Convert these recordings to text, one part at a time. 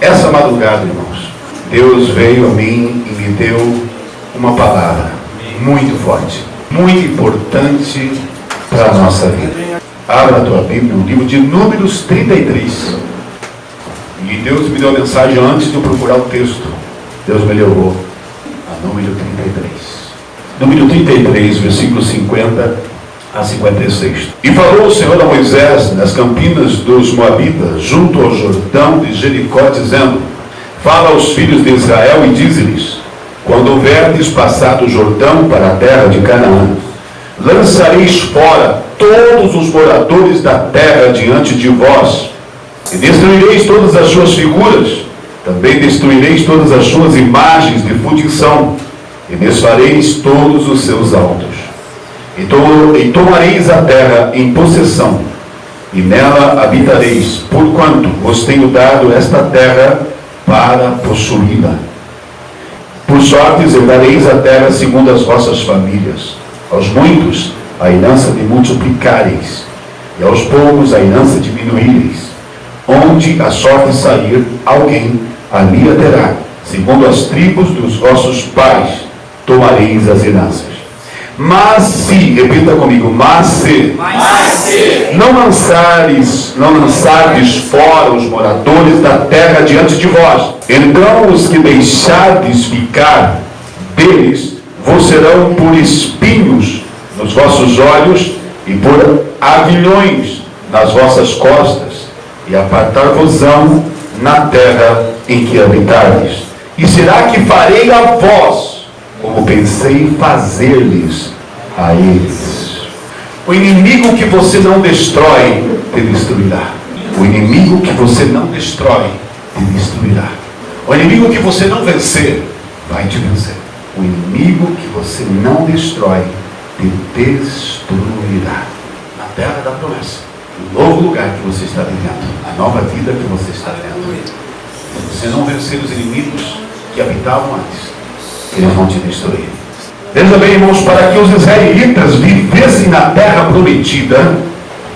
Essa madrugada, irmãos, Deus veio a mim e me deu uma palavra muito forte, muito importante para a nossa vida. Abra a tua Bíblia no livro de Números 33. E Deus me deu a mensagem antes de eu procurar o texto. Deus me levou a número 33. Número 33, versículo 50 a 56. E falou o Senhor a Moisés nas campinas dos Moabitas, junto ao Jordão de Jericó, dizendo: fala aos filhos de Israel e dize-lhes: quando houverdes passado o Jordão para a terra de Canaã, lançareis fora todos os moradores da terra diante de vós, e destruireis todas as suas figuras, também destruireis todas as suas imagens de fundição, e desfareis todos os seus altos. E tomareis a terra em possessão, e nela habitareis, porquanto vos tenho dado esta terra para possuí-la. Por sorte, herdareis a terra segundo as vossas famílias. Aos muitos a herança de multiplicareis, e aos poucos a herança diminuireis. Onde a sorte sair, alguém ali a terá. Segundo as tribos dos vossos pais, tomareis as heranças. Mas se, repita comigo, mas se não lançardes fora os moradores da terra diante de vós, então os que deixardes ficar deles vos serão por espinhos nos vossos olhos e por aguilhões nas vossas costas, e apartar-vos-ão na terra em que habitardes. E será que farei a vós como pensei fazer-lhes a eles? O inimigo que você não destrói, te destruirá. O inimigo que você não destrói, te destruirá. O inimigo que você não vencer, vai te vencer. O inimigo que você não destrói, te destruirá. Na terra da promessa, no novo lugar que você está vivendo, a nova vida que você está vendo. Se você não vencer os inimigos que habitavam antes, eles vão te destruir. Veja bem, irmãos, para que os israelitas vivessem na terra prometida,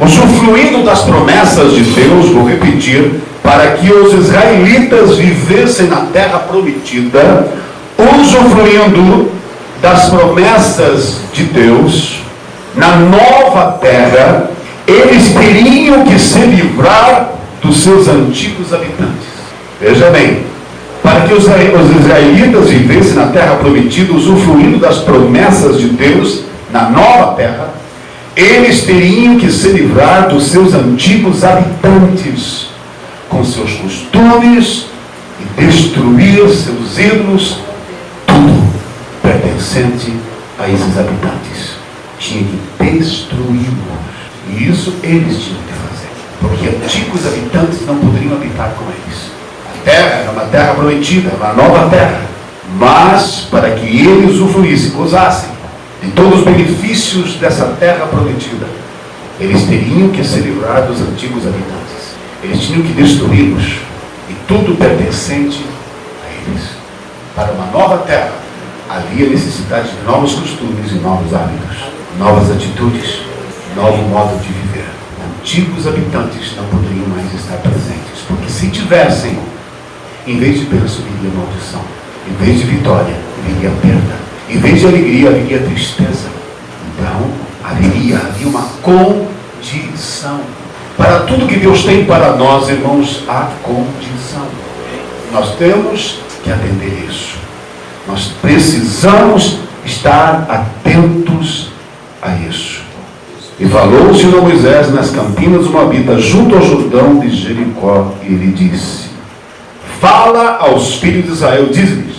usufruindo das promessas de Deus, vou repetir, para que os israelitas vivessem na terra prometida, usufruindo das promessas de Deus, na nova terra, eles teriam que se livrar dos seus antigos habitantes. Veja bem, para que os israelitas vivessem na terra prometida, usufruindo das promessas de Deus, na nova terra, eles teriam que se livrar dos seus antigos habitantes, com seus costumes, e destruir seus ídolos, tudo pertencente a esses habitantes. Tinha que destruí-los. E isso eles tinham que fazer, porque antigos habitantes não poderiam habitar com eles. Terra era uma terra prometida, uma nova terra, mas para que eles usufruíssem, gozassem de todos os benefícios dessa terra prometida, eles teriam que se livrar dos antigos habitantes. Eles tinham que destruí-los e tudo pertencente a eles. Para uma nova terra havia necessidade de novos costumes e novos hábitos, novas atitudes, novo modo de viver. Antigos habitantes não poderiam mais estar presentes, porque se tivessem, em vez de bênção, viria maldição. Em vez de vitória, viria perda. Em vez de alegria, viria tristeza. Então, havia uma condição. Para tudo que Deus tem para nós, irmãos, há condição. Nós temos que atender isso. Nós precisamos estar atentos a isso. E falou o Senhor a Moisés nas campinas do Moabita, junto ao Jordão de Jericó, e ele disse: fala aos filhos de Israel, diz-lhes: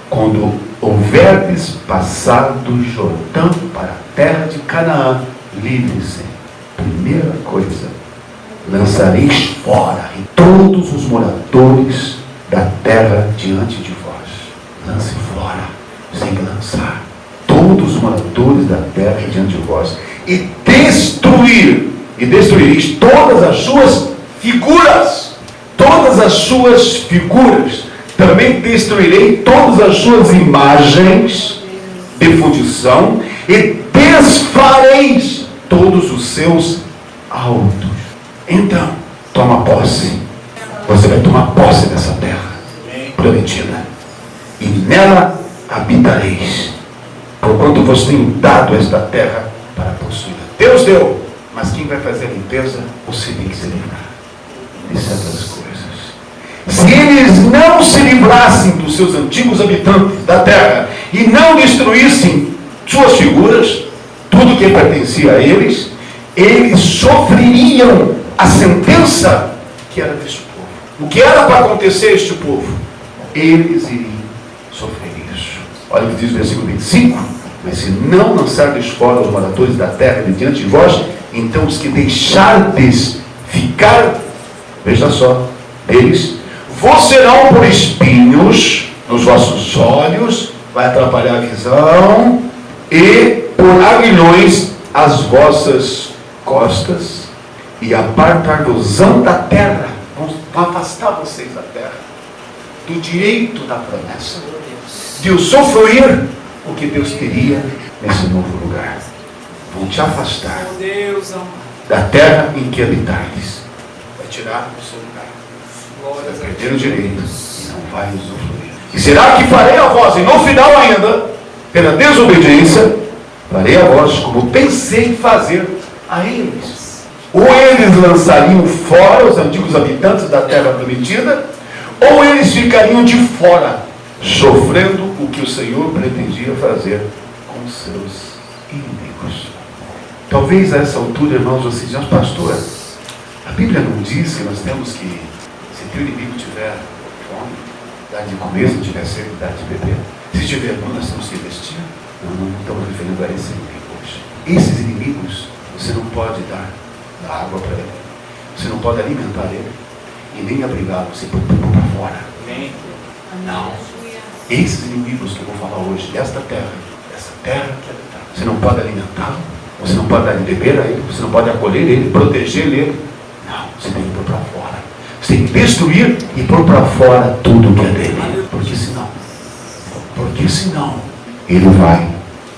quando houverdes passado o Jordão para a terra de Canaã, livrem-se. Primeira coisa, lançareis fora todos os moradores da terra diante de vós. Lance fora, você tem que lançar todos os moradores da terra diante de vós, e destruireis todas as suas figuras. Todas as suas figuras. Também destruirei todas as suas imagens de fundição, e desfareis todos os seus altos. Então, toma posse. Você vai tomar posse dessa terra prometida. E nela habitareis. Porquanto vos tenho dado esta terra para possuí-la. Deus deu. Mas quem vai fazer a limpeza? Você tem que se livrar de certas coisas. Se eles não se livrassem dos seus antigos habitantes da terra e não destruíssem suas figuras, tudo que pertencia a eles, eles sofreriam a sentença que era deste povo. O que era para acontecer a este povo? Eles iriam sofrer isso. Olha o que diz o versículo 25. Mas se não lançardes fora os moradores da terra de diante de vós, então os que deixardes ficar, veja só, deles, vos serão por espinhos nos vossos olhos, vai atrapalhar a visão, e por aguilhões as vossas costas, e apartar-vos-ão da terra. Vão afastar vocês da terra, do direito da promessa, de usufruir o que Deus queria nesse novo lugar. Vão te afastar da terra em que habitares. Vai tirar o seu lugar. Vai perder o direito e não vai usufruir. E será que farei a vós, e no final ainda, pela desobediência, farei a vós como pensei fazer a eles. Ou eles lançariam fora os antigos habitantes da terra prometida, ou eles ficariam de fora, sofrendo o que o Senhor pretendia fazer com seus inimigos. Talvez a essa altura, irmãos, vocês dizem: pastor, a Bíblia não diz que nós temos que, se teu inimigo tiver fome, dar de comer, se tiver sede, dar de beber. Se tiver fome, nós temos que investir. Não estamos referindo a esse inimigo hoje. Esses inimigos, você não pode dar água para ele, você não pode alimentar ele e nem abrigá-lo, você pode pôr para fora. Não. Esses inimigos que eu vou falar hoje, desta terra, dessa terra que habitar, você não pode alimentá-lo, você não pode dar de beber a ele, você não pode acolher ele, proteger ele. Não, você tem que pôr para fora. Você tem que destruir e pôr para fora tudo que é dele. Porque senão ele vai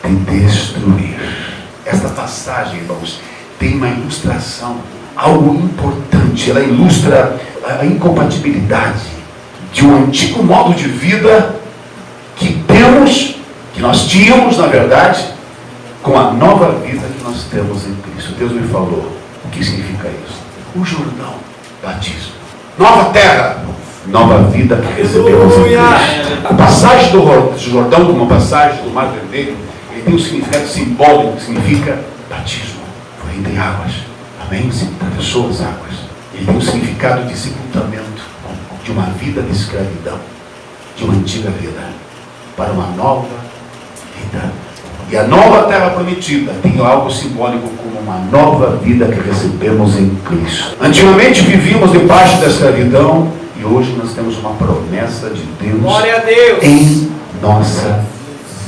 te destruir. Esta passagem, irmãos, tem uma ilustração, algo importante. Ela ilustra a incompatibilidade de um antigo modo de vida que nós tínhamos, na verdade, com a nova vida que nós temos em Cristo. Deus me falou o que significa isso. O Jordão, batismo. Nova terra, nova vida que recebemos em Cristo. A passagem do Jordão, como a passagem do Mar Vermelho, ele tem um significado simbólico, que significa batismo. Foi entre águas. Amém? Se atravessou as águas. Ele tem um significado de sepultamento de uma vida de escravidão, de uma antiga vida, para uma nova vida. E a nova terra prometida tem algo simbólico como uma nova vida que recebemos em Cristo. Antigamente vivíamos debaixo da escravidão e hoje nós temos uma promessa de Deus, glória a Deus, em nossa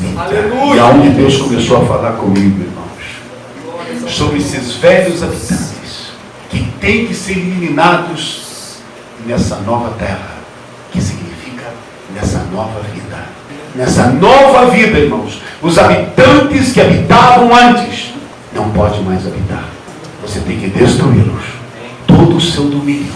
vida. Aleluia. E aonde Deus começou a falar comigo, irmãos, sobre esses velhos habitantes que têm que ser eliminados nessa nova terra, que significa nessa nova vida. Nessa nova vida, irmãos, os habitantes que habitavam antes não podem mais habitar. Você tem que destruí-los. Todo o seu domínio,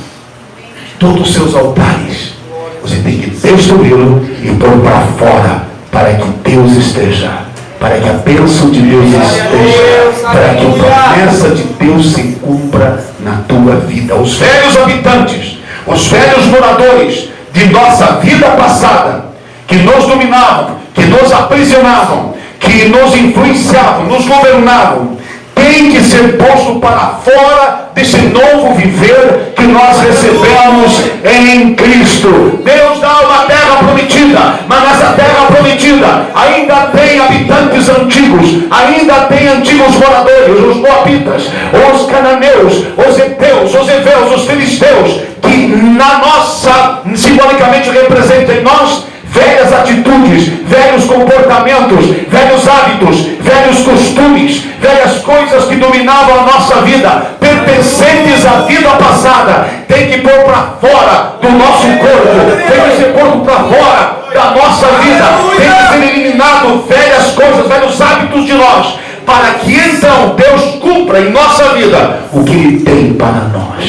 todos os seus altares, você tem que destruí-lo e pôr para fora, para que Deus esteja, para que a bênção de Deus esteja, para que a promessa de Deus se cumpra na tua vida. Os velhos habitantes, os velhos moradores de nossa vida passada, que nos dominavam, que nos aprisionavam, que nos influenciavam, nos governavam, tem que ser posto para fora desse novo viver que nós recebemos em Cristo. Deus dá uma terra prometida, mas nessa terra prometida ainda tem habitantes antigos, ainda tem antigos moradores, os moabitas, os cananeus, os heteus, os heveus, os filisteus, que na nossa, simbolicamente representam em nós velhas atitudes, velhos comportamentos, velhos hábitos, velhos costumes, velhas coisas que dominavam a nossa vida, pertencentes à vida passada, tem que pôr para fora do nosso corpo, tem que ser posto para fora da nossa vida, tem que ser eliminado velhas coisas, velhos hábitos de nós, para que então Deus cumpra em nossa vida o que Ele tem para nós.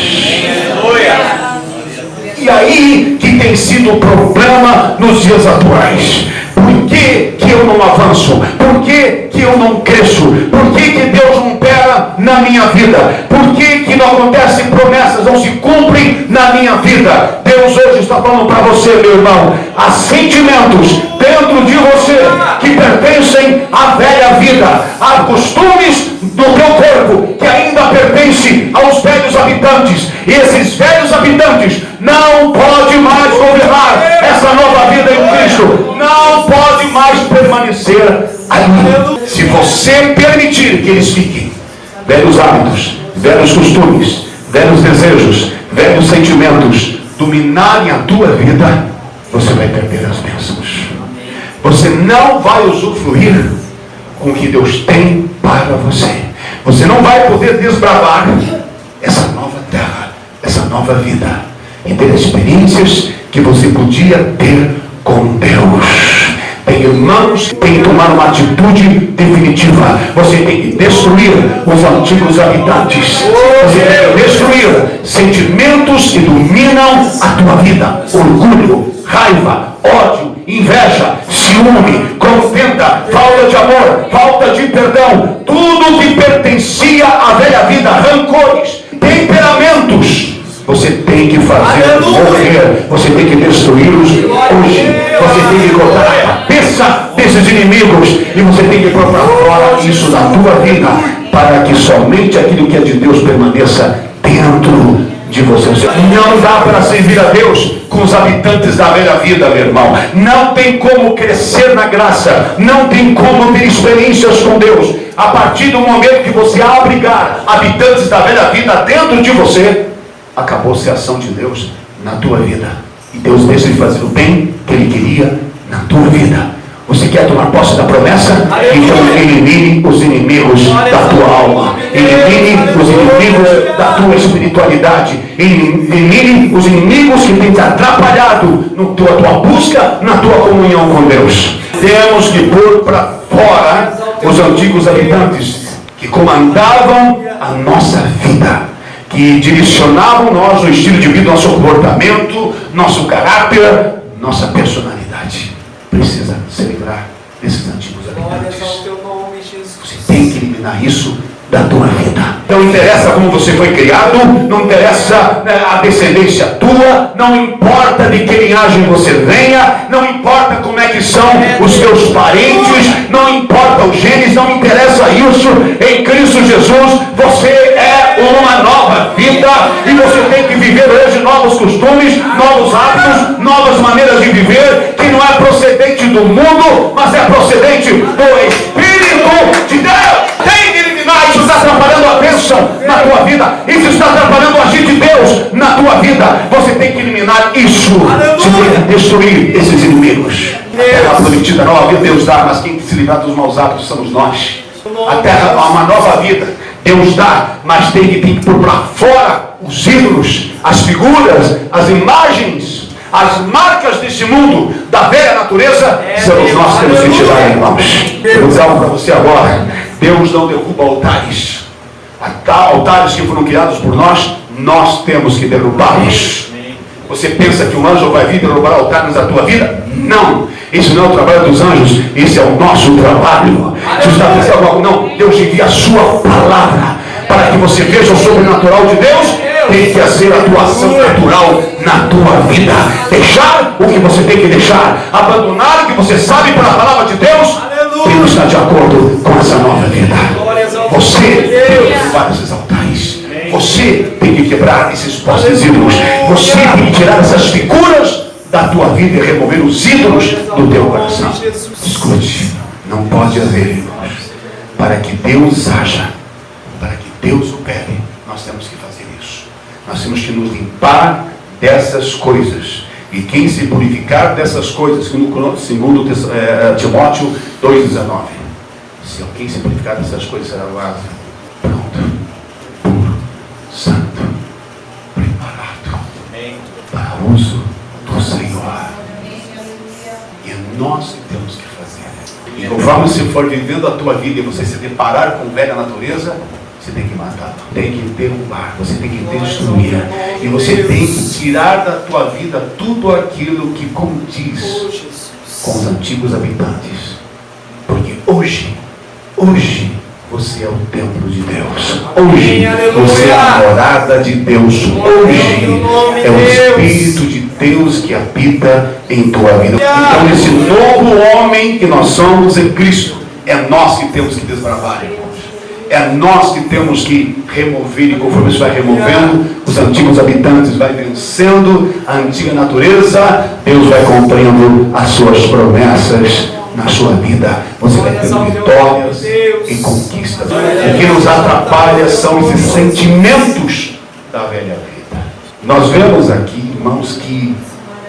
E aí que tem sido o problema nos dias atuais. Por que eu não avanço? Por que eu não cresço? Por que Deus não opera na minha vida? Por que não acontecem promessas, não se cumprem na minha vida? Deus hoje está falando para você, meu irmão, há sentimentos dentro de você que pertencem à velha vida, há costumes do teu corpo que ainda pertencem aos velhos habitantes, e esses velhos habitantes não podem mais governar essa nova vida em Cristo, não pode mais permanecer ali. Se você permitir que eles fiquem, velhos hábitos, velhos costumes, velhos desejos, velhos sentimentos dominarem a tua vida, você vai perder as bênçãos. Você não vai usufruir com o que Deus tem para você. Você não vai poder desbravar essa nova terra, essa nova vida, e ter experiências que você podia ter com Deus. Tem irmãos que têm que tomar uma atitude definitiva. Você tem que destruir os antigos habitantes. Você tem que destruir sentimentos que dominam a tua vida: orgulho, raiva, ódio, inveja, ciúme, contenda, falta de amor, falta de perdão, tudo que pertencia à velha vida, rancores, temperamentos. Você tem que fazer morrer, você tem que destruí-los hoje. Você tem que cortar a cabeça desses inimigos, e você tem que pôr para fora isso da tua vida, para que somente aquilo que é de Deus permaneça dentro de você. Não dá para servir a Deus com os habitantes da velha vida, meu irmão. Não tem como crescer na graça, não tem como ter experiências com Deus a partir do momento que você abrigar habitantes da velha vida dentro de você. Acabou-se a ação de Deus na tua vida, e Deus deixa de fazer o bem que Ele queria na tua vida. Você quer tomar posse da promessa? Então elimine os inimigos da tua alma, elimine os inimigos da tua espiritualidade, elimine os inimigos que têm te atrapalhado na tua busca, na tua comunhão com Deus. Temos que pôr para fora os antigos habitantes que comandavam a nossa vida, que direcionavam nós, o estilo de vida, nosso comportamento, nosso caráter, nossa personalidade. Precisa se livrar desses antigos habitantes. Você tem que eliminar isso da tua vida. Não interessa como você foi criado, não interessa a descendência tua, não importa de que linhagem você venha, não importa como é que são os teus parentes, não importa os genes, não interessa isso. Em Cristo Jesus você é uma nova vida, e você tem que viver hoje novos costumes, novos hábitos, novas maneiras de viver, que não é procedente do mundo, mas é procedente do Espírito de Deus. Tem que eliminar. Isso está atrapalhando a bênção na tua vida, isso está atrapalhando o agir de Deus na tua vida. Você tem que eliminar isso. Você tem que destruir esses inimigos. A terra prometida não havia Deus dá, mas quem se livrar dos maus hábitos somos nós. A terra há uma nova vida, Deus dá, mas tem que pôr para fora os ídolos, as figuras, as imagens, as marcas desse mundo, da velha natureza. Somos nós que temos que tirar, irmãos. Eu vou dizer algo para você agora: Deus não derruba altares. Altares que foram criados por nós temos que derrubá-los. Você pensa que um anjo vai vir derrubar altares na tua vida? Não. Isso não é o trabalho dos anjos, esse é o nosso trabalho. Se você está pensando algo, não, Deus envia a sua palavra para que você veja o sobrenatural de Deus. Tem que ser a tua ação natural na tua vida. Deixar o que você tem que deixar, abandonar o que você sabe pela palavra de Deus. Tem que estar de acordo com essa nova vida. Você tem que derrubar esses altares. Você tem que quebrar esses postes ídolos. Você tem que tirar essas figuras da tua vida e remover os ídolos do teu coração. Escute, não pode haver, irmãos. Para que Deus haja, para que Deus opere, nós temos que fazer isso. Nós temos que nos limpar dessas coisas. E quem se purificar dessas coisas, segundo Timóteo 2,19. Se alguém se purificar dessas coisas, será lavado, pronto, puro, santo, preparado para o uso do Senhor. E é nós que temos que fazer. E conforme você for vivendo a tua vida e você se deparar com velha natureza, Você tem que matar, tem que derrubar, você tem que destruir. E você tem que tirar da tua vida tudo aquilo que condiz com os antigos habitantes. Porque hoje você é o templo de Deus. Hoje você é a morada de Deus. Hoje é o Espírito de Deus que habita em tua vida. Então esse novo homem que nós somos em Cristo, é nós que temos que desbravar, irmãos. É nós que temos que remover, e conforme isso vai removendo os antigos habitantes, vai vencendo a antiga natureza, Deus vai cumprindo as suas promessas na sua vida. Você vai tendo vitórias e conquistas. O que nos atrapalha são esses sentimentos da velha vida. Nós vemos aqui, irmãos, que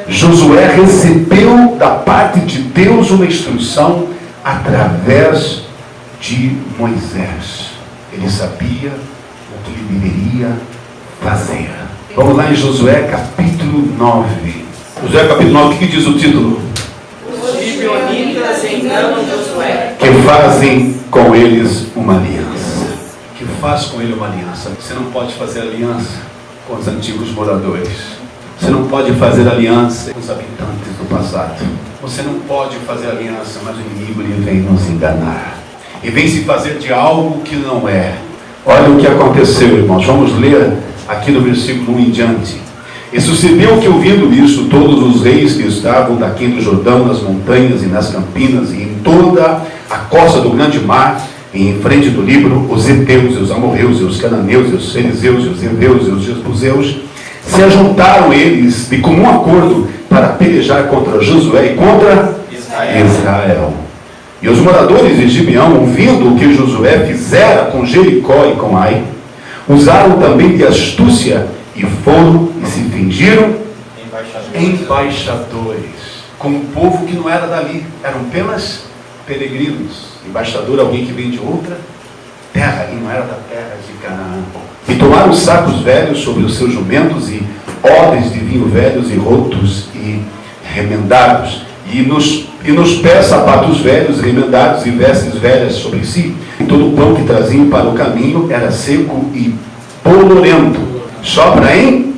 Josué recebeu da parte de Deus uma instrução através de Moisés. Ele sabia o que ele deveria fazer. Vamos lá em Josué capítulo 9. Josué capítulo 9, o que diz o título? Os gibeonitas enganam Josué. Que fazem com eles uma aliança. Que faz com ele uma aliança. Você não pode fazer aliança com os antigos moradores. Você não pode fazer aliança com os habitantes do passado. Você não pode fazer aliança, mas o inimigo ele vem nos enganar. E vem se fazer de algo que não é. Olha o que aconteceu, irmãos. Vamos ler aqui no versículo 1 em diante. E sucedeu que, ouvindo isso, todos os reis que estavam daqui do Jordão, nas montanhas e nas campinas, e em toda a costa do grande mar, e em frente do Líbano, os heteus, e os amorreus, e os cananeus, e os fariseus, e os heveus, e os jebuseus, se ajuntaram eles de comum acordo para pelejar contra Josué e contra Israel. E os moradores de Gibeão, ouvindo o que Josué fizera com Jericó e com Ai, usaram também de astúcia e foram e se fingiram embaixadores com um povo que não era dali, eram apenas peregrinos. Embaixador, alguém que vem de outra terra e não era da terra de Canaã. E tomaram sacos velhos sobre os seus jumentos e odres de vinho velhos e rotos e remendados, e nos pés sapatos velhos, remendados, e vestes velhas sobre si. E todo o pão que traziam para o caminho era seco e bolorento. Sopra em?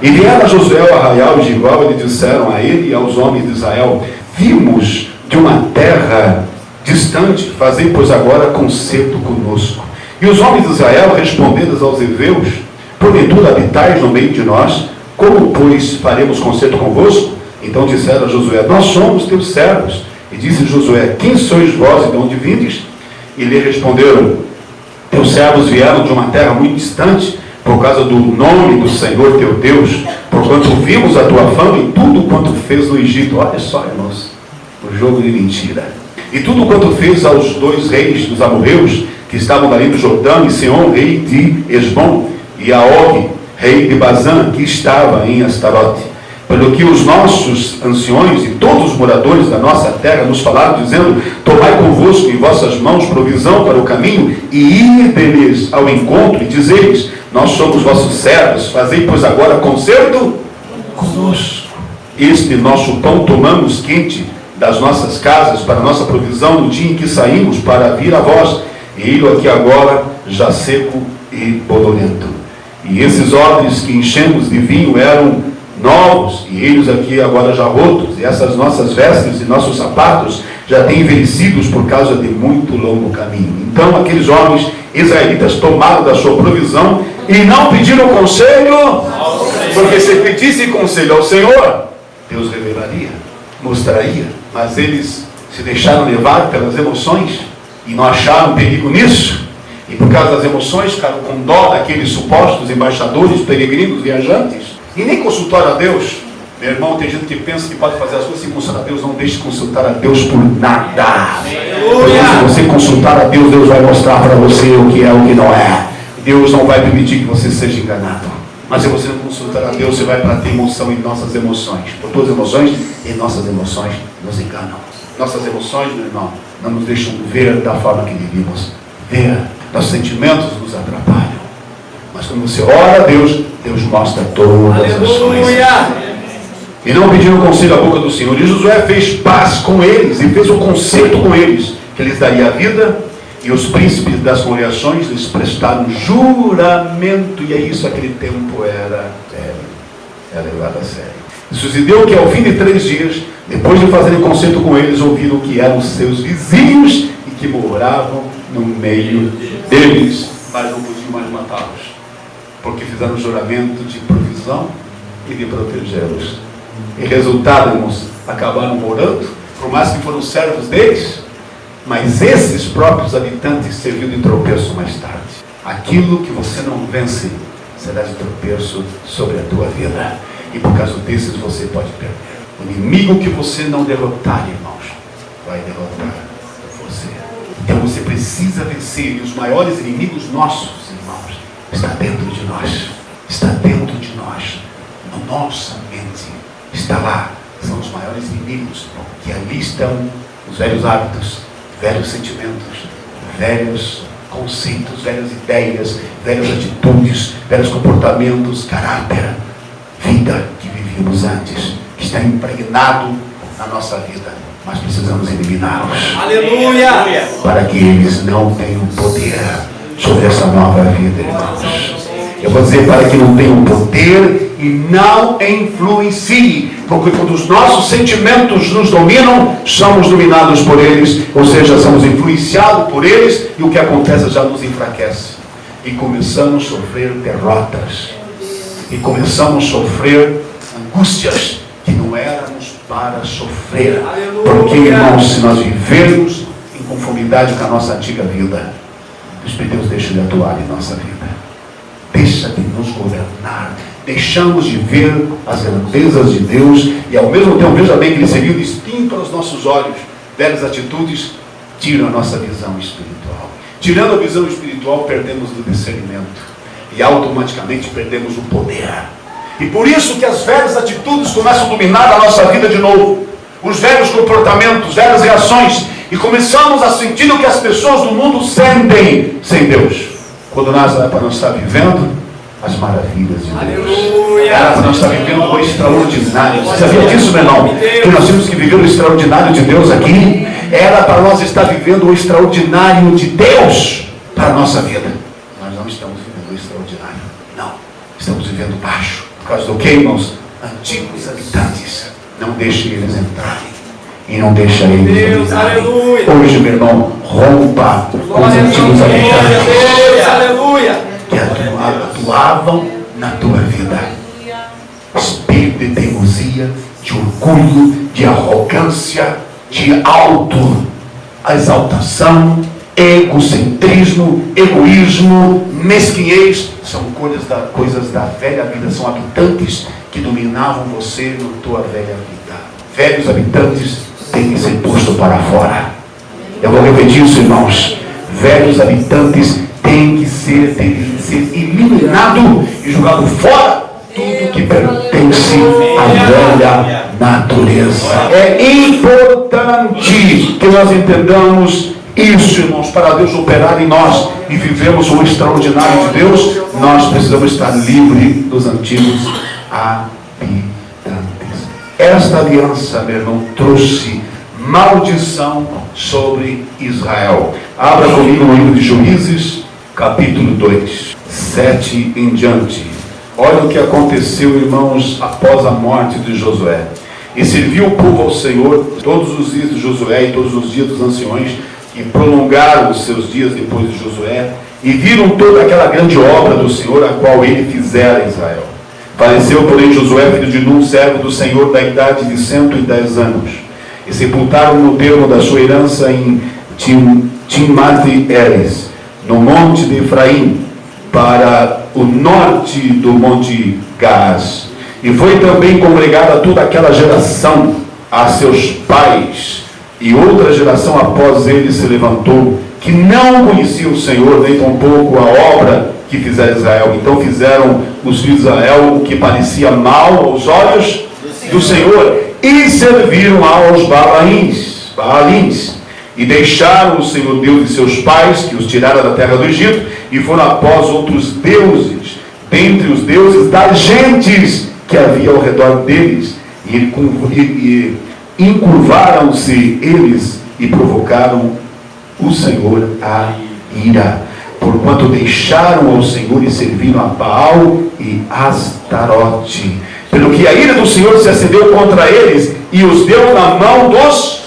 E vieram a Josué ao arraial de Gilgal, e disseram a ele e aos homens de Israel: vimos de uma terra distante, fazei pois agora concerto conosco. E os homens de Israel responderam aos heveus: porventura habitais no meio de nós, como pois faremos concerto convosco? Então disseram a Josué: nós somos teus servos. E disse Josué: quem sois vós e de onde vindes? E lhe responderam: teus servos vieram de uma terra muito distante, por causa do nome do Senhor teu Deus, porquanto vimos a tua fama em tudo quanto fez no Egito. Olha só, irmãos, o jogo de mentira. E tudo quanto fez aos dois reis dos amorreus, que estavam ali no Jordão, e Seom, rei de Esbom, e a Og, rei de Bazã, que estava em Astarote. Pelo que os nossos anciões e todos os moradores da nossa terra nos falaram, dizendo: tomai convosco em vossas mãos provisão para o caminho, e ide-lhes ao encontro, e dizeis: nós somos vossos servos, fazei pois agora concerto conosco. Este nosso pão tomamos quente das nossas casas para nossa provisão no dia em que saímos para vir a vós, e ele aqui agora já seco e bolorento. E esses odres que enchemos de vinho eram novos, e eles aqui agora já rotos, e essas nossas vestes e nossos sapatos já têm envelhecidos por causa de muito longo caminho. Então aqueles homens israelitas tomaram da sua provisão e não pediram conselho, porque se pedisse conselho ao Senhor, Deus revelaria, mostraria, mas eles se deixaram levar pelas emoções e não acharam perigo nisso, e por causa das emoções ficaram com dó daqueles supostos embaixadores, peregrinos, viajantes, e nem consultaram a Deus. Meu irmão, tem gente que pensa que pode fazer as coisas sem consultar a Deus. Não deixe de consultar a Deus por nada. Porque se você consultar a Deus, Deus vai mostrar para você o que é o que não é. Deus não vai permitir que você seja enganado. Mas se você não consultar a Deus, você vai para ter emoção em nossas emoções. Por todas as emoções, e nossas emoções nos enganam. Nossas emoções, meu irmão, não nos deixam ver da forma que devíamos ver. Nossos sentimentos nos atrapalham. Mas quando você ora a Deus, Deus mostra todas as coisas. E não pediram conselho à boca do Senhor. E Josué fez paz com eles, e fez um concerto com eles, que lhes daria a vida, E os príncipes das congregações lhes prestaram juramento, e é isso, aquele tempo era levado a sério. E sucedeu que ao fim de 3 dias, depois de fazerem concerto com eles, ouviram que eram seus vizinhos e que moravam no meio deles, mas não podiam mais matá-los, porque fizeram juramento de provisão e de protegê-los. E resultado, irmãos, acabaram morando, por mais que foram servos deles, mas esses próprios habitantes serviram de tropeço mais tarde. Aquilo que você não vence será de tropeço sobre a tua vida. E por causa desses você pode perder. O inimigo que você não derrotar, irmãos, vai derrotar você. Então você precisa vencer. E os maiores inimigos nossos, irmãos, está dentro de nós. Está dentro de nós. Na nossa mente. Está lá. São os maiores inimigos. Que ali estão os velhos hábitos, velhos sentimentos, velhos conceitos, velhas ideias, velhas atitudes, velhos comportamentos, caráter, vida que vivíamos antes, que está impregnado na nossa vida. Mas precisamos eliminá-los. Aleluia! Para que eles não tenham poder sobre essa nova vida, irmãos. Eu vou dizer, para que não tenham poder e não influenciem, porque quando os nossos sentimentos nos dominam, somos dominados por eles, ou seja, somos influenciados por eles, e o que acontece já nos enfraquece. E começamos a sofrer derrotas, e começamos a sofrer angústias que não éramos para sofrer. Porque, irmãos, se nós vivermos em conformidade com a nossa antiga vida, Deus deixa de atuar em nossa vida, deixa de nos governar, deixamos de ver as grandezas de Deus, e ao mesmo tempo, veja bem, que Ele serviu de espinho para os nossos olhos. Velhas atitudes tiram a nossa visão espiritual. Tirando a visão espiritual, perdemos o discernimento, e automaticamente perdemos o poder. E por isso que as velhas atitudes começam a dominar a nossa vida de novo, os velhos comportamentos, velhas reações, e começamos a sentir o que as pessoas do mundo sentem sem Deus, quando nós era para nós estar vivendo as maravilhas de Deus. Aleluia! Era para nós estar vivendo o extraordinário. Você sabia disso, meu irmão? Que nós temos que viver o extraordinário de Deus aqui. Era para nós estar vivendo o extraordinário de Deus para a nossa vida. Nós não estamos vivendo o extraordinário. Não. Estamos vivendo baixo. Por causa do que, irmãos? Antigos habitantes. Não deixem eles entrarem. E não deixa eles dominarem. Hoje, meu irmão, rompa com os antigos habitantes. Aleluia! Que atuavam na tua vida. Espírito de teimosia, de orgulho, de arrogância, de autoexaltação, egocentrismo, egoísmo, mesquinhez, são coisas da velha vida, são habitantes que dominavam você na tua velha vida. Velhos habitantes têm que ser postos para fora. Eu vou repetir isso, irmãos. Velhos habitantes têm que ser eliminado e jogado fora tudo que pertence à velha natureza. É importante que nós entendamos isso, irmãos. Para Deus operar em nós e vivemos o extraordinário de Deus, nós precisamos estar livres dos antigos habitantes. Esta aliança, meu irmão, trouxe maldição sobre Israel. Abra comigo no livro de Juízes, capítulo 2, 7 em diante. Olha o que aconteceu, irmãos, após a morte de Josué. E serviu o povo ao Senhor todos os dias de Josué e todos os dias dos anciões, que prolongaram os seus dias depois de Josué, e viram toda aquela grande obra do Senhor, a qual ele fizera a Israel. Faleceu, porém, Josué, filho de Nun, servo do Senhor, da idade de 110 anos. E sepultaram no termo da sua herança em Timnat-Heres, no monte de Efraim, para o norte do monte Gaás. E foi também congregada toda aquela geração a seus pais, e outra geração após ele se levantou, que não conhecia o Senhor, nem tampouco a obra que fizera Israel. Então fizeram os filhos de Israel o que parecia mal aos olhos do Senhor, e serviram aos Baalins, e deixaram o Senhor Deus de seus pais, que os tirara da terra do Egito, e foram após outros deuses, dentre os deuses das gentes que havia ao redor deles, e encurvaram-se eles e provocaram o Senhor a ira, porquanto deixaram ao Senhor e serviram a Baal e Astarote. Pelo que a ira do Senhor se acendeu contra eles e os deu na mão dos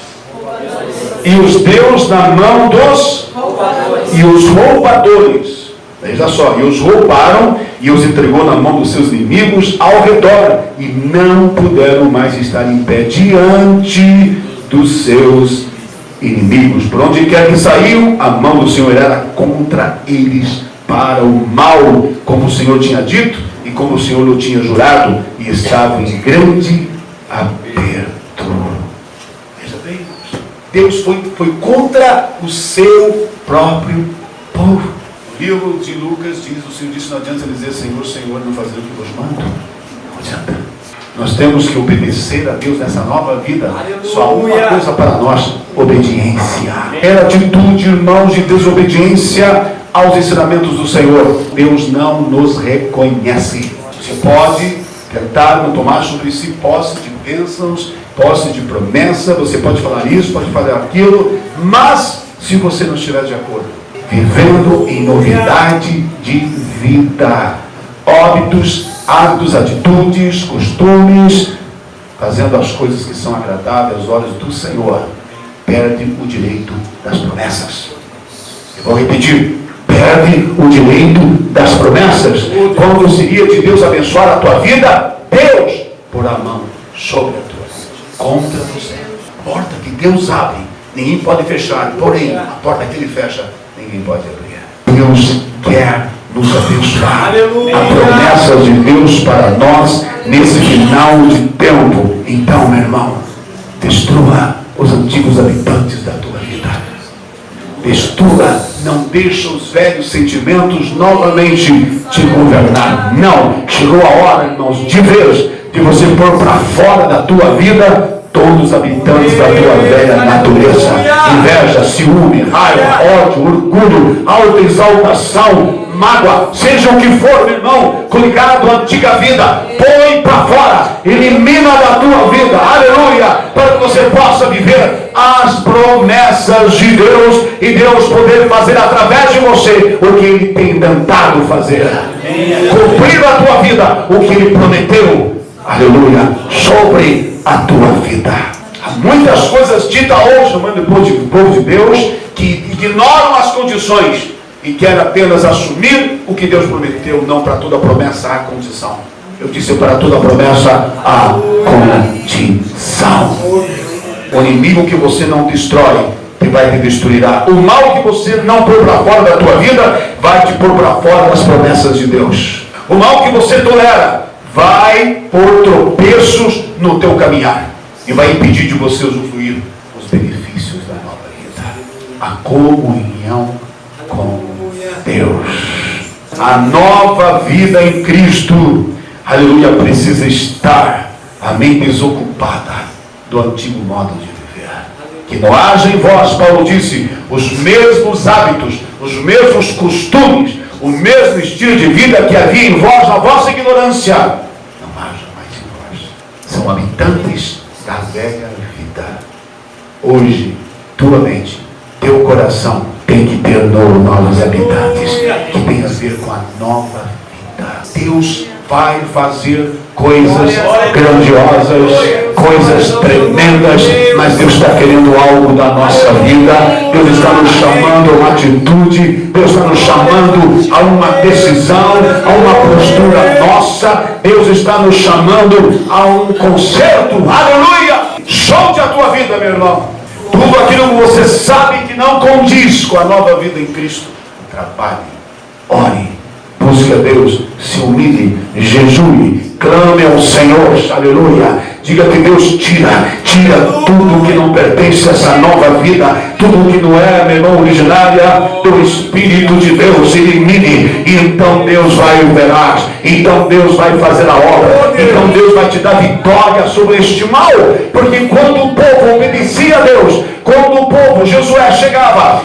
roubadores. Veja só, e os roubaram e os entregou na mão dos seus inimigos ao redor, e não puderam mais estar em pé diante dos seus inimigos. Por onde quer que saiu, a mão do Senhor era contra eles para o mal, como o Senhor tinha dito e como o Senhor lhe tinha jurado, e estava em grande aperto. Veja bem, Deus foi contra o seu próprio povo. No livro de Lucas diz, o Senhor disse: não adianta dizer Senhor, Senhor, não fazer o que vos mando. Não adianta. Nós temos que obedecer a Deus nessa nova vida. Só há uma coisa para nós: obediência. É atitude, irmãos, de desobediência aos ensinamentos do Senhor. Deus não nos reconhece. Você pode tentar não tomar sobre si posse de bênçãos, posse de promessa, você pode falar isso, pode falar aquilo, mas se você não estiver de acordo, vivendo em novidade de vida, hábitos, atitudes, costumes, fazendo as coisas que são agradáveis aos olhos do Senhor, perde o direito das promessas. Eu vou repetir: perde o direito das promessas. Quando seria de Deus abençoar a tua vida, Deus pôr a mão sobre a tua vida, contra você. A porta que Deus abre, ninguém pode fechar, porém a porta que Ele fecha, ninguém pode abrir. Deus quer nos abençoar. Há promessas de Deus para nós nesse final de tempo. Então, meu irmão, destrua os antigos habitantes da tua vida. Destrua, não deixa os velhos sentimentos novamente te governar. Não, chegou a hora, irmãos, de vez, de você pôr para fora da tua vida todos os habitantes da tua velha natureza: inveja, ciúme, raiva, ódio, orgulho, autoexaltação, mágoa, seja o que for, meu irmão, ligado à antiga vida, põe para fora, elimina da tua vida, aleluia, para que você possa viver as promessas de Deus e Deus poder fazer através de você o que Ele tem tentado fazer, cumprir a tua vida o que Ele prometeu, aleluia, sobre a tua vida. Há muitas coisas ditas hoje no povo de Deus que ignoram as condições e querem apenas assumir o que Deus prometeu. Não, para toda promessa há condição. Eu disse: para toda promessa há condição. O inimigo que você não destrói, que vai te destruirá. O mal que você não pôr para fora da tua vida, vai te pôr para fora das promessas de Deus. O mal que você tolera vai pôr tropeços no teu caminhar e vai impedir de você usufruir os benefícios da nova vida. A comunhão com Deus, a nova vida em Cristo, aleluia, precisa estar, amém, desocupada do antigo modo de viver. Que não haja em vós, Paulo disse, os mesmos hábitos, os mesmos costumes, o mesmo estilo de vida que havia em vós na vossa ignorância. Não haja mais em vós. São habitantes da velha vida. Hoje, tua mente, teu coração tem que ter novos habitantes, que tem a ver com a nova vida. Deus vai fazer coisas grandiosas, coisas tremendas, mas Deus está querendo algo da nossa vida. Deus está nos chamando a uma atitude, Deus está nos chamando a uma decisão, a uma postura nossa. Deus está nos chamando a um conserto, aleluia. Solte a tua vida, meu irmão, tudo aquilo que você sabe que não condiz com a nova vida em Cristo. Trabalhe, ore, busque a Deus, se humilhe, jejue, clame ao Senhor, aleluia. Diga que Deus tira tudo que não pertence a essa nova vida, tudo que não é, meu irmão, originária do Espírito de Deus, elimine, e então Deus vai operar, então Deus vai fazer a obra, então Deus vai te dar vitória sobre este mal, porque quando o povo obedecia a Deus, quando o povo, Josué chegava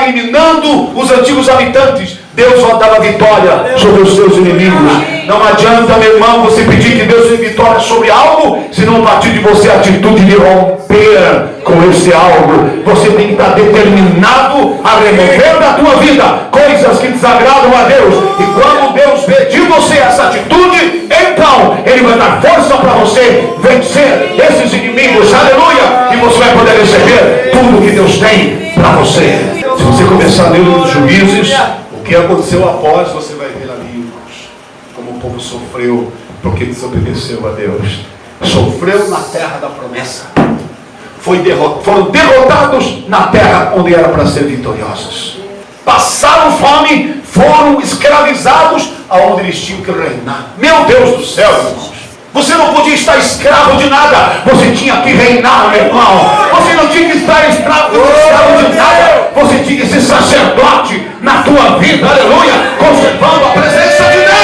eliminando os antigos habitantes, Deus só dava vitória sobre os seus inimigos. Não adianta, meu irmão, você pedir que Deus dê vitória vitória sobre algo, se não partir de você a atitude de romper com esse algo. Você tem que estar determinado a remover da tua vida coisas que desagradam a Deus. E quando Deus vê de você essa atitude, então Ele vai dar força para você vencer esses inimigos. Aleluia! E você vai poder receber tudo que Deus tem para você. Se você começar a ler os Juízes, o que aconteceu após, você vai ver ali, irmãos, como o povo sofreu porque desobedeceu a Deus. Sofreu na terra da promessa. Foram derrotados na terra onde era para ser vitoriosos. Passaram fome, foram escravizados aonde eles tinham que reinar. Meu Deus do céu, irmãos. Você não podia estar escravo de nada. Você tinha que reinar, meu irmão. Você não tinha que estar escravo de nada. Você tinha que ser sacerdote na tua vida, aleluia, conservando a presença de Deus.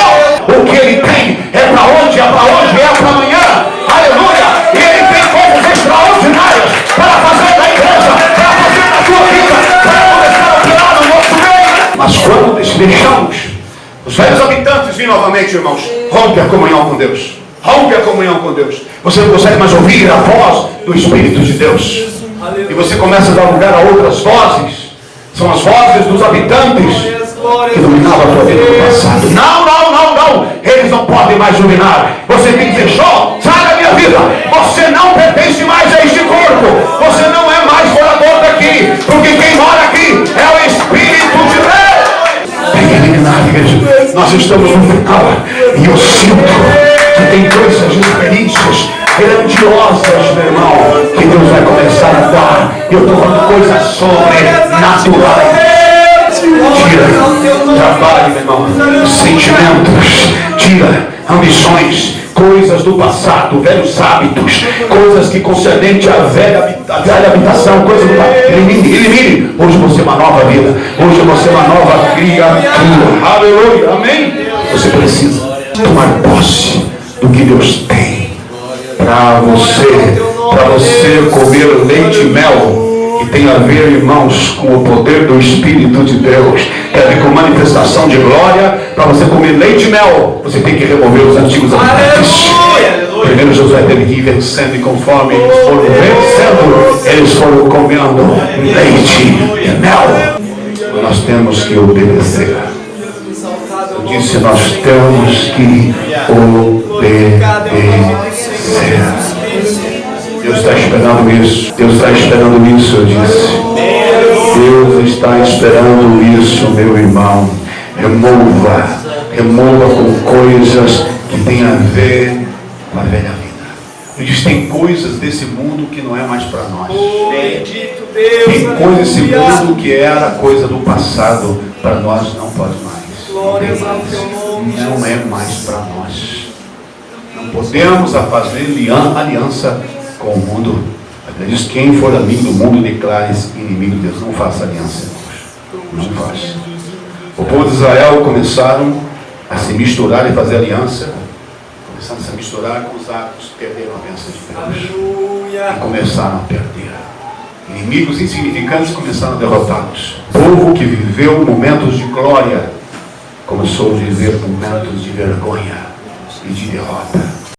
O que Ele tem é para hoje, é para hoje, é para amanhã, aleluia. E Ele tem coisas extraordinárias para fazer na igreja, para fazer na tua vida, para começar a operar no nosso meio. Mas quando deixamos os velhos habitantes vir novamente, irmãos, rompe a comunhão com Deus. Rompe a comunhão com Deus. Você não consegue mais ouvir a voz do Espírito de Deus. E você começa a dar lugar a outras vozes. São as vozes dos habitantes que dominavam a tua vida no passado. Não. Eles não podem mais dominar. Você tem que dizer: Jó, sai da minha vida. Você não pertence mais a este corpo. Você não é mais morador daqui. Porque quem mora aqui é o Espírito de Deus. Tem que eliminar, igreja. Nós estamos no final. E eu sinto que tem coisas, experiências grandiosas, meu irmão, que Deus vai começar a dar. Eu estou falando coisas sobrenaturais. Tira trabalho, meu irmão, sentimentos, tira ambições, coisas do passado, velhos hábitos, coisas que concernente à velha habitação, coisas do passado. Elimine. Hoje você é uma nova vida. Hoje você é uma nova criatura. Aleluia, amém? Você precisa tomar posse do que Deus tem para você comer leite e mel. E tem a ver, irmãos, com o poder do Espírito de Deus. Tem a ver com manifestação de glória. Para você comer leite e mel, você tem que remover os antigos habitantes. Primeiro Josué teve que ir vencendo, e conforme eles foram vencendo, eles foram comendo leite e mel. Nós temos que obedecer. Eu disse: nós temos que obedecer. Deus está esperando isso. Deus está esperando isso, eu disse. Deus está esperando isso, meu irmão. Remova com coisas que têm a ver com a velha vida. Eu disse: tem coisas desse mundo que não é mais para nós. Bendito Deus. Tem coisas desse mundo que era coisa do passado, para nós não pode mais. Não é mais para nós. Não podemos fazer aliança com o mundo. A Bíblia diz: quem for amigo do mundo declare-se inimigo de Deus. Não faça aliança, irmãos. Não faz. O povo de Israel começaram a se misturar e fazer aliança. Começaram a se misturar com os hábitos, perderam a bênção de Deus. Aleluia. E começaram a perder. Inimigos insignificantes começaram a derrotá-los. O povo que viveu momentos de glória começou a viver momentos de vergonha e de derrota.